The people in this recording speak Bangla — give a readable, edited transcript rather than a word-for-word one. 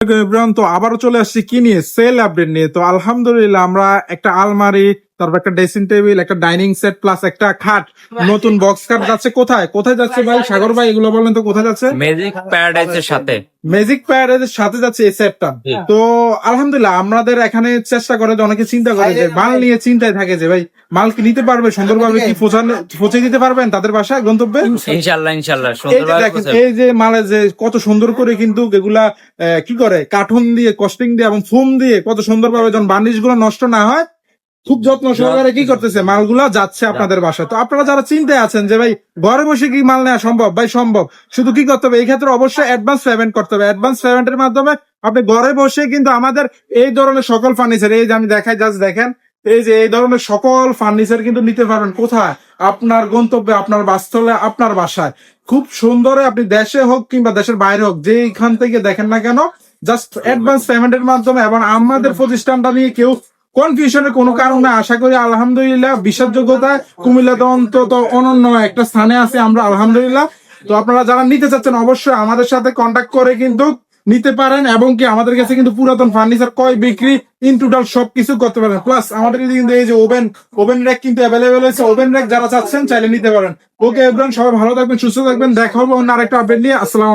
ইব্রাহিম, তো আবারও চলে আসছি কি নিয়ে, সেল আপডেট নিয়ে। তো আলহামদুলিল্লাহ আমরা একটা আলমারি, তারপর একটা ড্রেসিং টেবিল, একটা ডাইনিং সেট প্লাস একটা খাট, নতুন বক্স খাট যাচ্ছে। কোথায় কোথায় যাচ্ছে ভাই সাগর ভাই, এগুলো বলেন তো কোথায় যাচ্ছে? ম্যাজিক প্যারাডাইসের সাথে। ম্যাজিক প্যারাডাইজের সাথে যাচ্ছে এই সেটটা। তো আলহামদুলিল্লাহ আমাদের এখানে চেষ্টা করে যে অনেকে চিন্তা করে যে মাল নিয়ে চিন্তায় থাকে যে ভাই মাল কি নিতে পারবে সুন্দরভাবে, কি পৌঁছে দিতে পারবেন তাদের বাসায় গন্তব্যে? ইনশাল্লাহ ইনশাল্লাহ এই যে সুন্দরভাবে দেখেন, এই যে মালে যে কত সুন্দর করে কিন্তু এগুলা কি করে কার্টুন দিয়ে, কস্টিং দিয়ে এবং ফোম দিয়ে কত সুন্দরভাবে যখন বার্নিশ গুলো নষ্ট না হয় খুব যত্ন সহকারে কি করতেছে মালগুলা যাচ্ছে আপনাদের বাসায়। তো আপনারা যারা চিন্তায় আছেন যে ভাই ঘরে বসে কি মাল নেওয়া সম্ভব, ভাই সম্ভব। শুধু কি করতে হবে এই ক্ষেত্রে, অবশ্যই অ্যাডভান্স পেমেন্ট করতে হবে। অ্যাডভান্স পেমেন্টের মাধ্যমে আপনি ঘরে বসে কিন্তু আমাদের এই ধরনের সকল ফার্নিচার, এই যে আমি দেখাই জাস্ট দেখেন, এই যে এই ধরনের সকল ফার্নিচার কিন্তু নিতে পারবেন। কোথায়? আপনার গন্তব্যে, আপনার বাসস্থলে, আপনার বাসায়। খুব সুন্দর, আপনি দেশে হোক কিংবা দেশের বাইরে হোক, যেখান থেকে দেখেন না কেন, জাস্ট অ্যাডভান্স পেমেন্টের মাধ্যমে। এবং আমাদের প্রতিষ্ঠানটা নিয়ে কেউ কনফিউশনের কোনো কারণে, আশা করি আলহামদুলিল্লাহ বিশ্বাসযোগ্যতা কুমিল্লাতে অন্তত অনন্য একটা স্থানে আছে আমরা আলহামদুলিল্লাহ। তো আপনারা যারা নিতে চাচ্ছেন অবশ্যই আমাদের সাথে কন্ট্যাক্ট করে কিন্তু নিতে পারেন, এবং কি আমাদের কাছে কিন্তু পুরাতন ফার্নিচার ক্রয় বিক্রি ইন টোটাল সবকিছু করতে পারেন। প্লাস আমাদের কিন্তু এই যে ওভেন র্যাক কিন্তু অ্যাভেলেবেল হয়েছে। ওভেন র্যাক যারা চাচ্ছেন চাইলে নিতে পারেন। ওকে এভরিওয়ান, সবাই ভালো থাকবেন, সুস্থ থাকবেন, দেখা হবে অন্য আরেকটা আপডেট নিয়ে। আসসালাম।